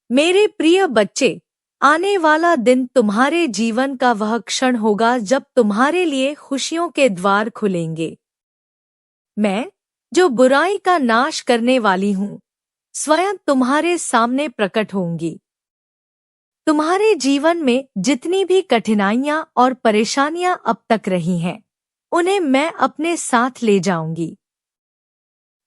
मेरे प्रिय बच्चे, आने वाला दिन तुम्हारे जीवन का वह क्षण होगा जब तुम्हारे लिए खुशियों के द्वार खुलेंगे। मैं, जो बुराई का नाश करने वाली हूँ, स्वयं तुम्हारे सामने प्रकट होंगी। तुम्हारे जीवन में जितनी भी कठिनाइयां और परेशानियां अब तक रही हैं, उन्हें मैं अपने साथ ले जाऊंगी।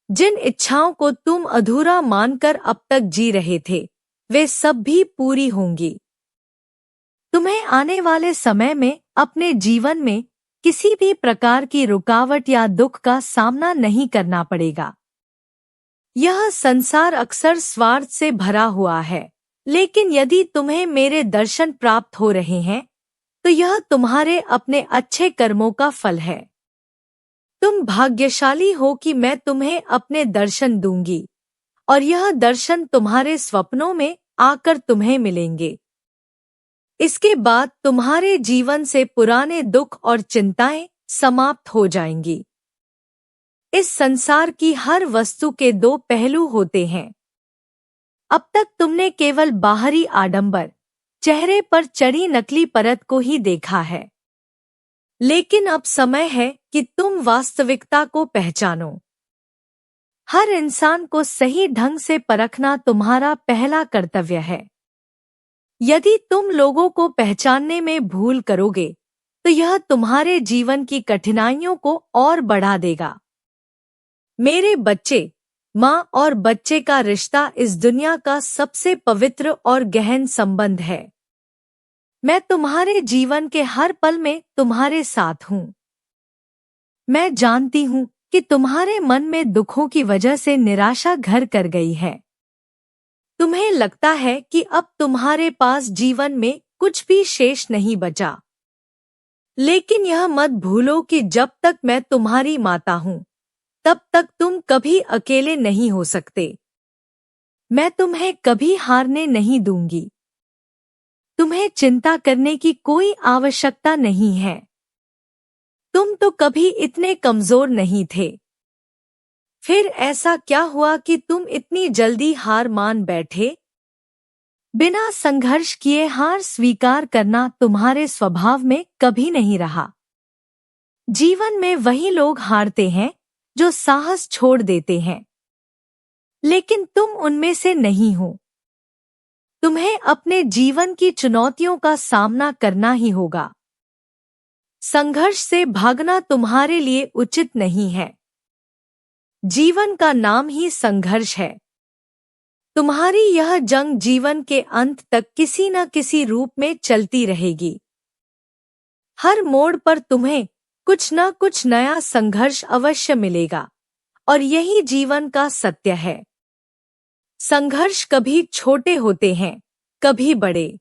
जिन इच्छाओं को तुम अधूरा मानकर अब तक जी रहे थे, वे सब भी पूरी होंगी। तुम्हें आने वाले समय में अपने जीवन में किसी भी प्रकार की रुकावट या दुख का सामना नहीं करना पड़ेगा। यह संसार अक्सर स्वार्थ से भरा हुआ है, लेकिन यदि तुम्हें मेरे दर्शन प्राप्त हो रहे हैं, तो यह तुम्हारे अपने अच्छे कर्मों का फल है। तुम भाग्यशाली हो कि मैं तुम्हें अपने दर्शन दूंगी, और यह दर्शन तुम्हारे स्वप्नों में आकर तुम्हें मिलेंगे। इसके बाद तुम्हारे जीवन से पुराने दुख और चिंताएं समाप्त हो जाएंगी। इस संसार की हर वस्तु के दो पहलू होते हैं। अब तक तुमने केवल बाहरी आडंबर, चेहरे पर चढ़ी नकली परत को ही देखा है, लेकिन अब समय है कि तुम वास्तविकता को पहचानो। हर इंसान को सही ढंग से परखना तुम्हारा पहला कर्तव्य है। यदि तुम लोगों को पहचानने में भूल करोगे, तो यह तुम्हारे जीवन की कठिनाइयों को और बढ़ा देगा। मेरे बच्चे, माँ और बच्चे का रिश्ता इस दुनिया का सबसे पवित्र और गहन संबंध है। मैं तुम्हारे जीवन के हर पल में तुम्हारे साथ हूँ। मैं जानती हूँ कि तुम्हारे मन में दुखों की वजह से निराशा घर कर गई है। तुम्हें लगता है कि अब तुम्हारे पास जीवन में कुछ भी शेष नहीं बचा। लेकिन यह मत भूलो कि जब तक मैं तुम्हारी माता हूँ, तब तक तुम कभी अकेले नहीं हो सकते। मैं तुम्हें कभी हारने नहीं दूंगी। तुम्हें चिंता करने की कोई आवश्यकता नहीं है। तुम तो कभी इतने कमजोर नहीं थे। फिर ऐसा क्या हुआ कि तुम इतनी जल्दी हार मान बैठे? बिना संघर्ष किए हार स्वीकार करना तुम्हारे स्वभाव में कभी नहीं रहा। जीवन में वही लोग हारते हैं जो साहस छोड़ देते हैं, लेकिन तुम उनमें से नहीं हो। तुम्हें अपने जीवन की चुनौतियों का सामना करना ही होगा। संघर्ष से भागना तुम्हारे लिए उचित नहीं है। जीवन का नाम ही संघर्ष है। तुम्हारी यह जंग जीवन के अंत तक किसी न किसी रूप में चलती रहेगी। हर मोड़ पर तुम्हें कुछ न कुछ नया संघर्ष अवश्य मिलेगा, और यही जीवन का सत्य है। संघर्ष कभी छोटे होते हैं, कभी बड़े,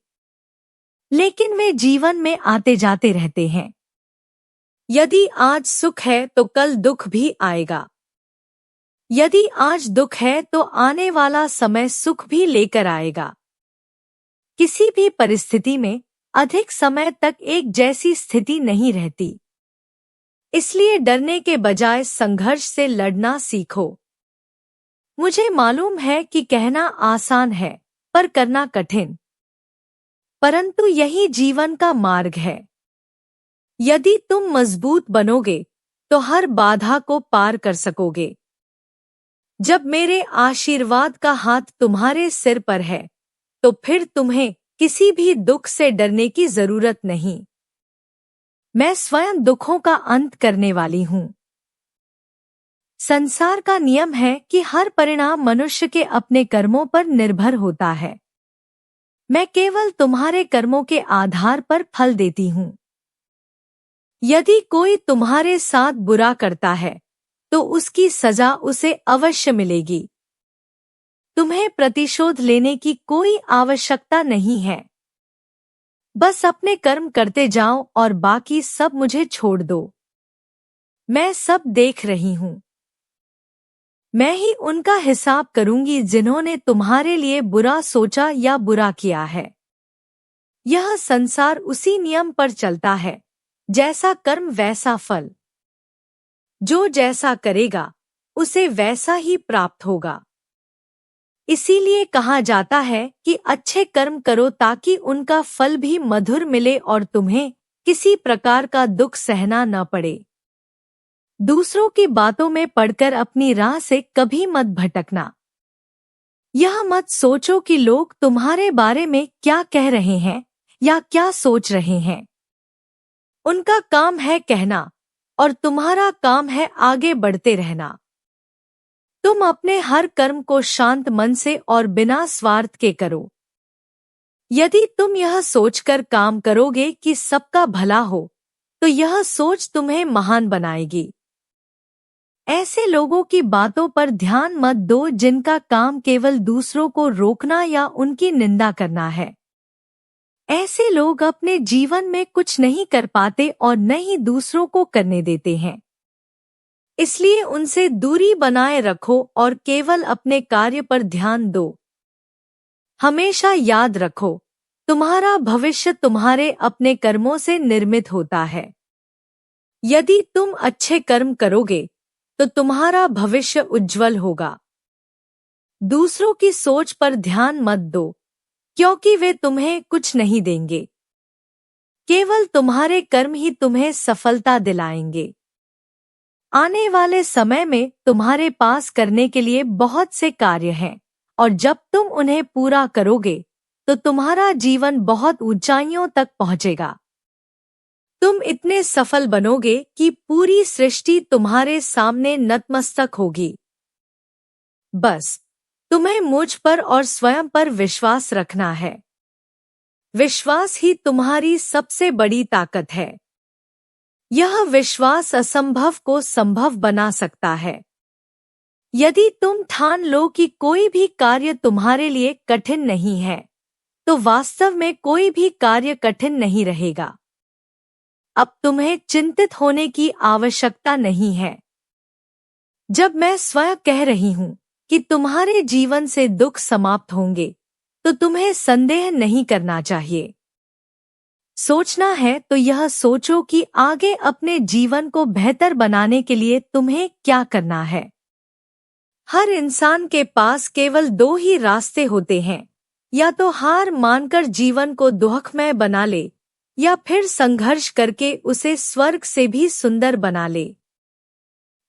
लेकिन वे जीवन में आते जाते रहते हैं। यदि आज सुख है तो कल दुख भी आएगा। यदि आज दुख है तो आने वाला समय सुख भी लेकर आएगा। किसी भी परिस्थिति में अधिक समय तक एक जैसी स्थिति नहीं रहती। इसलिए डरने के बजाय संघर्ष से लड़ना सीखो। मुझे मालूम है कि कहना आसान है, पर करना कठिन। परंतु यही जीवन का मार्ग है। यदि तुम मजबूत बनोगे, तो हर बाधा को पार कर सकोगे। जब मेरे आशीर्वाद का हाथ तुम्हारे सिर पर है, तो फिर तुम्हें किसी भी दुख से डरने की जरूरत नहीं। मैं स्वयं दुखों का अंत करने वाली हूँ। संसार का नियम है कि हर परिणाम मनुष्य के अपने कर्मों पर निर्भर होता है। मैं केवल तुम्हारे कर्मों के आधार पर फल देती हूँ। यदि कोई तुम्हारे साथ बुरा करता है, तो उसकी सजा उसे अवश्य मिलेगी। तुम्हें प्रतिशोध लेने की कोई आवश्यकता नहीं है। बस अपने कर्म करते जाओ और बाकी सब मुझे छोड़ दो। मैं सब देख रही हूँ। मैं ही उनका हिसाब करूंगी जिन्होंने तुम्हारे लिए बुरा सोचा या बुरा किया है। यह संसार उसी नियम पर चलता है, जैसा कर्म वैसा फल। जो जैसा करेगा, उसे वैसा ही प्राप्त होगा। इसीलिए कहा जाता है कि अच्छे कर्म करो ताकि उनका फल भी मधुर मिले और तुम्हें किसी प्रकार का दुख सहना न पड़े। दूसरों की बातों में पड़कर अपनी राह से कभी मत भटकना। यह मत सोचो कि लोग तुम्हारे बारे में क्या कह रहे हैं या क्या सोच रहे हैं। उनका काम है कहना और तुम्हारा काम है आगे बढ़ते रहना। तुम अपने हर कर्म को शांत मन से और बिना स्वार्थ के करो। यदि तुम यह सोचकर काम करोगे कि सबका भला हो, तो यह सोच तुम्हें महान बनाएगी। ऐसे लोगों की बातों पर ध्यान मत दो जिनका काम केवल दूसरों को रोकना या उनकी निंदा करना है। ऐसे लोग अपने जीवन में कुछ नहीं कर पाते और न ही दूसरों को करने देते हैं। इसलिए उनसे दूरी बनाए रखो और केवल अपने कार्य पर ध्यान दो। हमेशा याद रखो, तुम्हारा भविष्य तुम्हारे अपने कर्मों से निर्मित होता है। यदि तुम अच्छे कर्म करोगे तो तुम्हारा भविष्य उज्जवल होगा। दूसरों की सोच पर ध्यान मत दो, क्योंकि वे तुम्हें कुछ नहीं देंगे। केवल तुम्हारे कर्म ही तुम्हें सफलता दिलाएंगे। आने वाले समय में तुम्हारे पास करने के लिए बहुत से कार्य हैं, और जब तुम उन्हें पूरा करोगे तो तुम्हारा जीवन बहुत ऊंचाइयों तक पहुंचेगा। तुम इतने सफल बनोगे कि पूरी सृष्टि तुम्हारे सामने नतमस्तक होगी। बस तुम्हें मुझ पर और स्वयं पर विश्वास रखना है। विश्वास ही तुम्हारी सबसे बड़ी ताकत है। यह विश्वास असंभव को संभव बना सकता है। यदि तुम ठान लो कि कोई भी कार्य तुम्हारे लिए कठिन नहीं है, तो वास्तव में कोई भी कार्य कठिन नहीं रहेगा। अब तुम्हें चिंतित होने की आवश्यकता नहीं है। जब मैं स्वयं कह रही हूँ कि तुम्हारे जीवन से दुख समाप्त होंगे, तो तुम्हें संदेह नहीं करना चाहिए। सोचना है तो यह सोचो कि आगे अपने जीवन को बेहतर बनाने के लिए तुम्हें क्या करना है। हर इंसान के पास केवल दो ही रास्ते होते हैं, या तो हार मानकर जीवन को दुखमय बना ले, या फिर संघर्ष करके उसे स्वर्ग से भी सुंदर बना ले।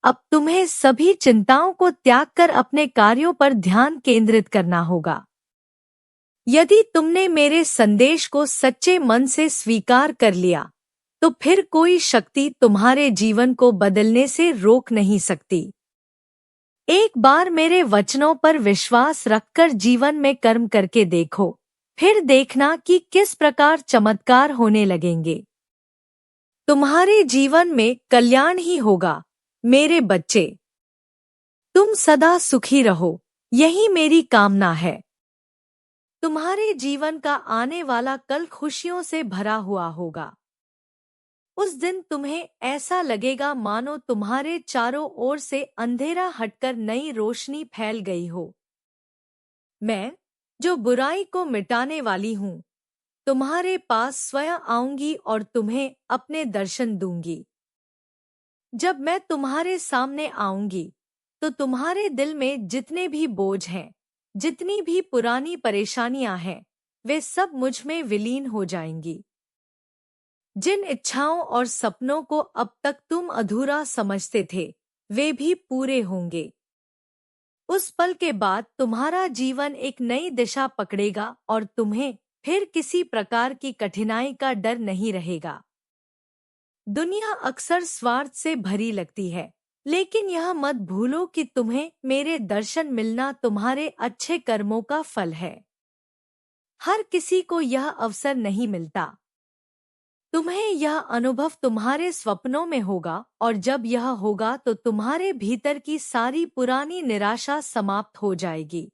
अब तुम्हें सभी चिंताओं को त्याग कर अपने कार्यों पर ध्यान केंद्रित करना होगा। यदि तुमने मेरे संदेश को सच्चे मन से स्वीकार कर लिया, तो फिर कोई शक्ति तुम्हारे जीवन को बदलने से रोक नहीं सकती। एक बार मेरे वचनों पर विश्वास रखकर जीवन में कर्म करके देखो, फिर देखना कि किस प्रकार चमत्कार होने लगेंगे। तुम्हारे जीवन में कल्याण ही होगा, मेरे बच्चे। तुम सदा सुखी रहो, यही मेरी कामना है। तुम्हारे जीवन का आने वाला कल खुशियों से भरा हुआ होगा। उस दिन तुम्हें ऐसा लगेगा मानो तुम्हारे चारों ओर से अंधेरा हटकर नई रोशनी फैल गई हो। मैं, जो बुराई को मिटाने वाली हूँ, तुम्हारे पास स्वयं आऊंगी और तुम्हें अपने दर्शन दूंगी। जब मैं तुम्हारे सामने आऊंगी, तो तुम्हारे दिल में जितने भी बोझ हैं, जितनी भी पुरानी परेशानियां हैं, वे सब मुझ में विलीन हो जाएंगी। जिन इच्छाओं और सपनों को अब तक तुम अधूरा समझते थे, वे भी पूरे होंगे। उस पल के बाद तुम्हारा जीवन एक नई दिशा पकड़ेगा और तुम्हें फिर किसी प्रकार की कठिनाई का डर नहीं रहेगा। दुनिया अक्सर स्वार्थ से भरी लगती है, लेकिन यह मत भूलो कि तुम्हें मेरे दर्शन मिलना तुम्हारे अच्छे कर्मों का फल है। हर किसी को यह अवसर नहीं मिलता। तुम्हें यह अनुभव तुम्हारे स्वप्नों में होगा, और जब यह होगा तो तुम्हारे भीतर की सारी पुरानी निराशा समाप्त हो जाएगी।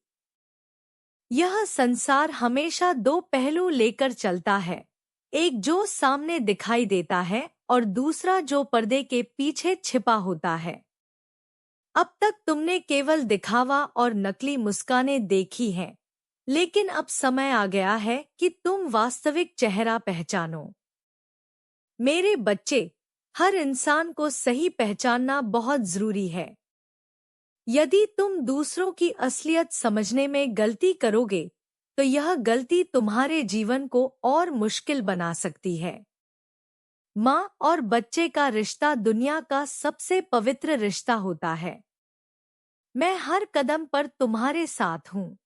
यह संसार हमेशा दो पहलू लेकर चलता है, एक जो सामने दिखाई देता है और दूसरा जो पर्दे के पीछे छिपा होता है। अब तक तुमने केवल दिखावा और नकली मुस्कानें देखी हैं, लेकिन अब समय आ गया है कि तुम वास्तविक चेहरा पहचानो। मेरे बच्चे, हर इंसान को सही पहचानना बहुत जरूरी है। यदि तुम दूसरों की असलियत समझने में गलती करोगे तो यह गलती तुम्हारे जीवन को और मुश्किल बना सकती है। माँ और बच्चे का रिश्ता दुनिया का सबसे पवित्र रिश्ता होता है। मैं हर कदम पर तुम्हारे साथ हूँ।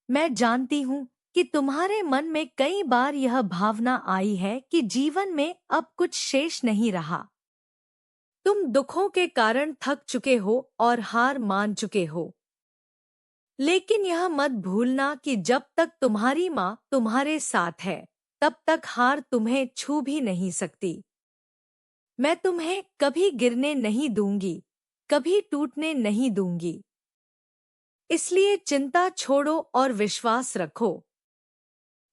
मैं जानती हूँ कि तुम्हारे मन में कई बार यह भावना आई है कि जीवन में अब कुछ शेष नहीं रहा। तुम दुखों के कारण थक चुके हो और हार मान चुके हो। लेकिन यह मत भूलना कि जब तक तुम्हारी माँ तुम्हारे साथ है तब तक हार तुम्हें छू भी नहीं सकती। मैं तुम्हें कभी गिरने नहीं दूंगी, कभी टूटने नहीं दूंगी। इसलिए चिंता छोड़ो और विश्वास रखो।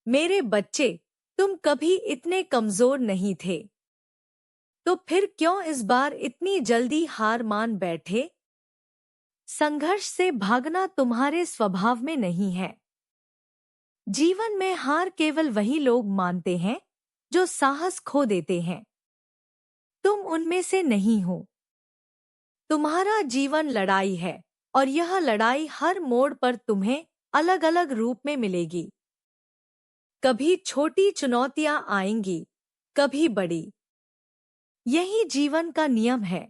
मेरे बच्चे, तुम कभी इतने कमजोर नहीं थे, तो फिर क्यों इस बार इतनी जल्दी हार मान बैठे? संघर्ष से भागना तुम्हारे स्वभाव में नहीं है। जीवन में हार केवल वही लोग मानते हैं जो साहस खो देते हैं। तुम उनमें से नहीं हो। तुम्हारा जीवन लड़ाई है और यह लड़ाई हर मोड़ पर तुम्हें अलग अलग रूप में मिलेगी। कभी छोटी चुनौतियां आएंगी, कभी बड़ी। यही जीवन का नियम है।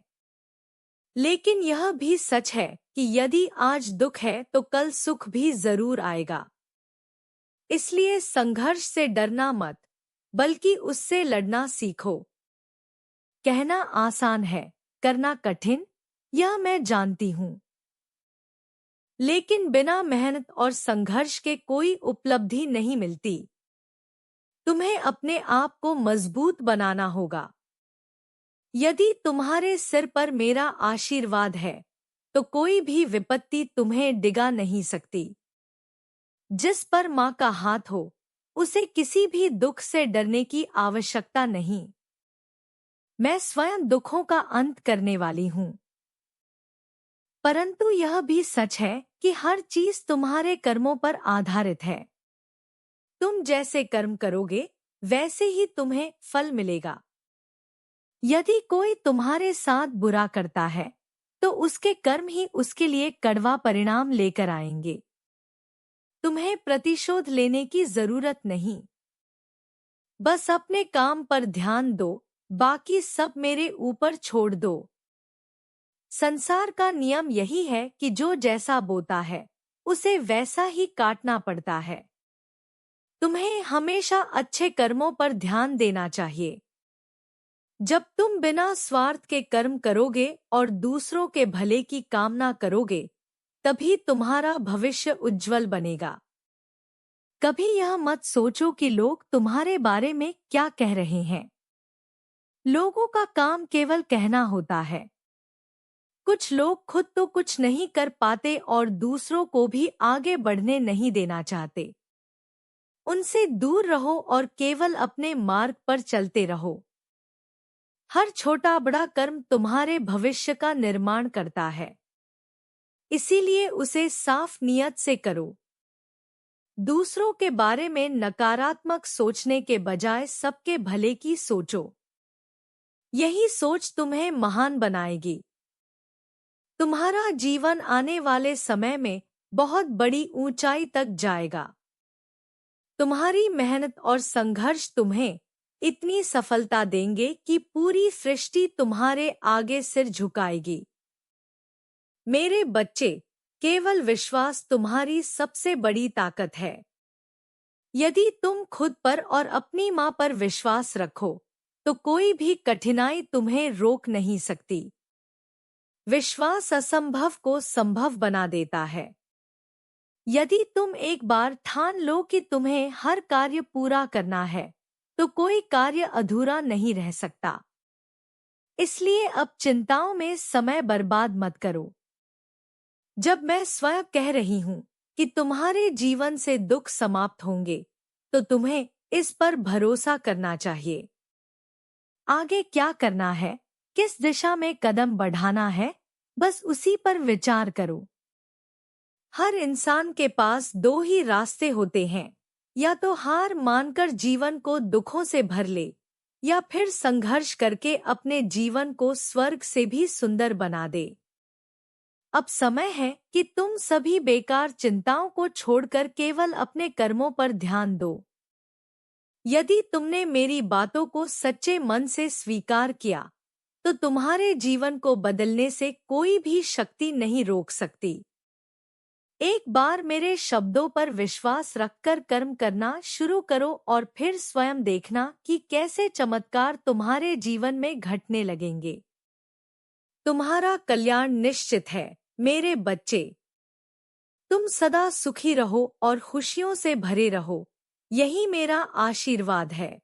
लेकिन यह भी सच है कि यदि आज दुख है तो कल सुख भी जरूर आएगा। इसलिए संघर्ष से डरना मत, बल्कि उससे लड़ना सीखो। कहना आसान है, करना कठिन, यह मैं जानती हूँ। लेकिन बिना मेहनत और संघर्ष के कोई उपलब्धि नहीं मिलती। तुम्हें अपने आप को मजबूत बनाना होगा। यदि तुम्हारे सिर पर मेरा आशीर्वाद है तो कोई भी विपत्ति तुम्हें डिगा नहीं सकती। जिस पर माँ का हाथ हो उसे किसी भी दुख से डरने की आवश्यकता नहीं। मैं स्वयं दुखों का अंत करने वाली हूँ। परंतु यह भी सच है कि हर चीज तुम्हारे कर्मों पर आधारित है। तुम जैसे कर्म करोगे वैसे ही तुम्हें फल मिलेगा। यदि कोई तुम्हारे साथ बुरा करता है तो उसके कर्म ही उसके लिए कड़वा परिणाम लेकर आएंगे। तुम्हें प्रतिशोध लेने की जरूरत नहीं। बस अपने काम पर ध्यान दो, बाकी सब मेरे ऊपर छोड़ दो। संसार का नियम यही है कि जो जैसा बोता है उसे वैसा ही काटना पड़ता है। तुम्हें हमेशा अच्छे कर्मों पर ध्यान देना चाहिए। जब तुम बिना स्वार्थ के कर्म करोगे और दूसरों के भले की कामना करोगे तभी तुम्हारा भविष्य उज्जवल बनेगा। कभी यह मत सोचो कि लोग तुम्हारे बारे में क्या कह रहे हैं। लोगों का काम केवल कहना होता है। कुछ लोग खुद तो कुछ नहीं कर पाते और दूसरों को भी आगे बढ़ने नहीं देना चाहते। उनसे दूर रहो और केवल अपने मार्ग पर चलते रहो। हर छोटा बड़ा कर्म तुम्हारे भविष्य का निर्माण करता है, इसीलिए उसे साफ नियत से करो। दूसरों के बारे में नकारात्मक सोचने के बजाय सबके भले की सोचो। यही सोच तुम्हें महान बनाएगी। तुम्हारा जीवन आने वाले समय में बहुत बड़ी ऊंचाई तक जाएगा। तुम्हारी मेहनत और संघर्ष तुम्हें इतनी सफलता देंगे कि पूरी सृष्टि तुम्हारे आगे सिर झुकाएगी। मेरे बच्चे, केवल विश्वास तुम्हारी सबसे बड़ी ताकत है। यदि तुम खुद पर और अपनी माँ पर विश्वास रखो तो कोई भी कठिनाई तुम्हें रोक नहीं सकती। विश्वास असंभव को संभव बना देता है। यदि तुम एक बार ठान लो कि तुम्हें हर कार्य पूरा करना है तो कोई कार्य अधूरा नहीं रह सकता। इसलिए अब चिंताओं में समय बर्बाद मत करो। जब मैं स्वयं कह रही हूँ कि तुम्हारे जीवन से दुख समाप्त होंगे तो तुम्हें इस पर भरोसा करना चाहिए। आगे क्या करना है, किस दिशा में कदम बढ़ाना है, बस उसी पर विचार करो। हर इंसान के पास दो ही रास्ते होते हैं, या तो हार मानकर जीवन को दुखों से भर ले या फिर संघर्ष करके अपने जीवन को स्वर्ग से भी सुंदर बना दे। अब समय है कि तुम सभी बेकार चिंताओं को छोड़कर केवल अपने कर्मों पर ध्यान दो। यदि तुमने मेरी बातों को सच्चे मन से स्वीकार किया, तो तुम्हारे जीवन को बदलने से कोई भी शक्ति नहीं रोक सकती। एक बार मेरे शब्दों पर विश्वास रखकर कर्म करना शुरू करो और फिर स्वयं देखना कि कैसे चमत्कार तुम्हारे जीवन में घटने लगेंगे। तुम्हारा कल्याण निश्चित है, मेरे बच्चे। तुम सदा सुखी रहो और खुशियों से भरे रहो, यही मेरा आशीर्वाद है।